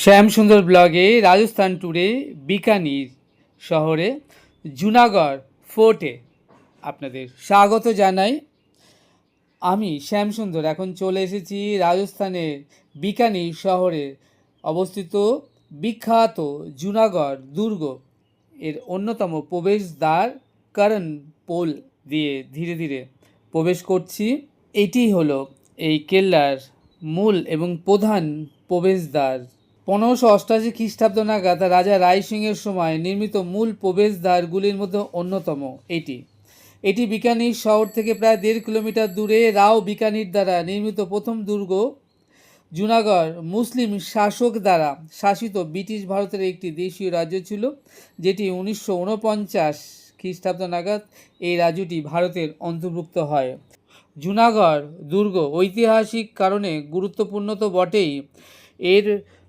শ্যামসুন্দর ব্লগে রাজস্থান ট্যুরে বিকানির শহরে জুনাগড় ফোর্টে আপনাদের স্বাগত জানাই। আমি শ্যামসুন্দর এখন চলে এসেছি রাজস্থানের বিকানির শহরে অবস্থিত বিখ্যাত জুনাগড় দুর্গ এর অন্যতম প্রবেশদ্বার করণ পোল দিয়ে ধীরে ধীরে প্রবেশ করছি। এটি হলো এই কেল্লার মূল এবং প্রধান প্রবেশদ্বার। 1588 খ্রিস্টাব্দ নাগাদ রাজা রায় সিংয়ের সময় নির্মিত মূল প্রবেশদ্বারগুলির মধ্যে অন্যতম এটি বিকানির শহর থেকে প্রায় 1.5 কিলোমিটার দূরে রাও বিকানির দ্বারা নির্মিত প্রথম দুর্গ। জুনাগড় মুসলিম শাসক দ্বারা শাসিত ব্রিটিশ ভারতের একটি দেশীয় রাজ্য ছিল, যেটি 1949 খ্রিস্টাব্দ নাগাদ এই রাজ্যটি ভারতের অন্তর্ভুক্ত হয়। জুনাগড় দুর্গ ঐতিহাসিক কারণে গুরুত্বপূর্ণ তো বটেই, এর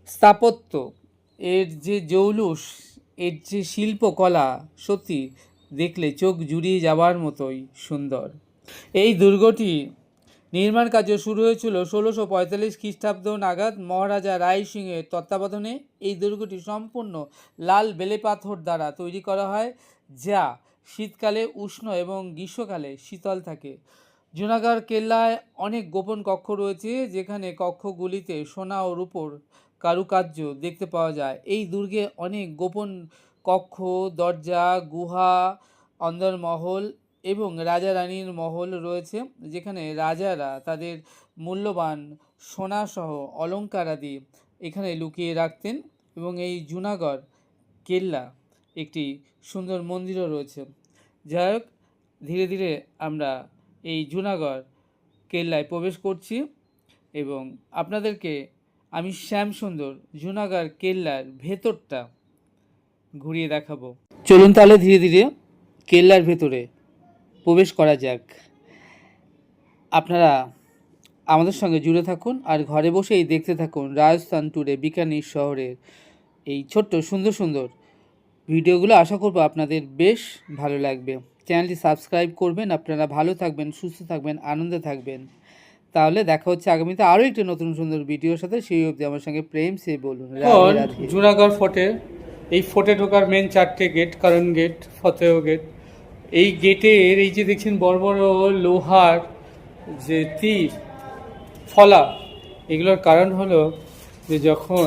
স্থাপত্য, এর যে জৌলুস, এর যে শিল্পকলা সত্যি দেখলে চোখ জুড়িয়ে যাওয়ার মতোই সুন্দর। এই দুর্গটি নির্মাণ কার্য শুরু হয়েছিল 1645 খ্রিস্টাব্দ নাগাদ মহারাজা রায় সিংয়ের তত্ত্বাবধানে। এই দুর্গটি সম্পূর্ণ লাল বেলে পাথর দ্বারা তৈরি করা হয়, যা শীতকালে উষ্ণ এবং গ্রীষ্মকালে শীতল থাকে। জুনাগড় কেল্লায় অনেক গোপন কক্ষ রয়েছে, যেখানে কক্ষগুলিতে সোনা ও রূপোর কারুকার্য দেখতে পাওয়া যায়। এই দুর্গে অনেক গোপন কক্ষ, দরজা, গুহা, অন্দরমহল এবং রাজা রানীর মহল রয়েছে, যেখানে রাজারা তাদের মূল্যবান সোনাসহ অলঙ্কারাদি এখানে লুকিয়ে রাখতেন। এবং এই জুনাগড় কেল্লা একটি সুন্দর মন্দিরও রয়েছে। যাই হোক, ধীরে ধীরে আমরা এই জুনাগড় কেল্লায় প্রবেশ করছি এবং আপনাদেরকে আমি শ্যামসুন্দর জুনাগড় কেল্লার ভেতরটা ঘুরিয়ে দেখাবো। চলুন তাহলে ধীরে ধীরে কেল্লার ভেতরে প্রবেশ করা যাক। আপনারা আমাদের সঙ্গে জুড়ে থাকুন আর ঘরে বসেই দেখতে থাকুন রাজস্থান ট্যুরে বিকানির শহরের এই ছোট্ট সুন্দর সুন্দর ভিডিওগুলো। আশা করবো আপনাদের বেশ ভালো লাগবে। চ্যানেলটি সাবস্ক্রাইব করবেন। আপনারা ভালো থাকবেন, সুস্থ থাকবেন, আনন্দে থাকবেন। তাহলে দেখা হচ্ছে আগামীতে আরও একটি নতুন সুন্দর ভিডিওর সাথে। সেই অবধি আমার সঙ্গে প্রেম সে বলুন। জুনাগড় ফোর্টে, এই ফোর্টে ঢোকার মেন 4টে গেট, করণ গেট, ফতেহ গেট। এই গেটের এই যে দেখছেন বড় বড় লোহার যে তীর ফলা, এগুলোর কারণ হলো যে যখন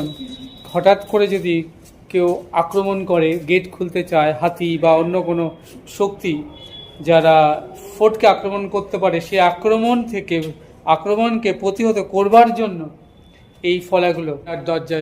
হঠাৎ করে যদি কেউ আক্রমণ করে, গেট খুলতে চায়, হাতি বা অন্য কোনো শক্তি যারা ফোর্টকে আক্রমণ করতে পারে, সেই আক্রমণকে প্রতিহত করবার জন্য এই ফলাগুলো আর দরজা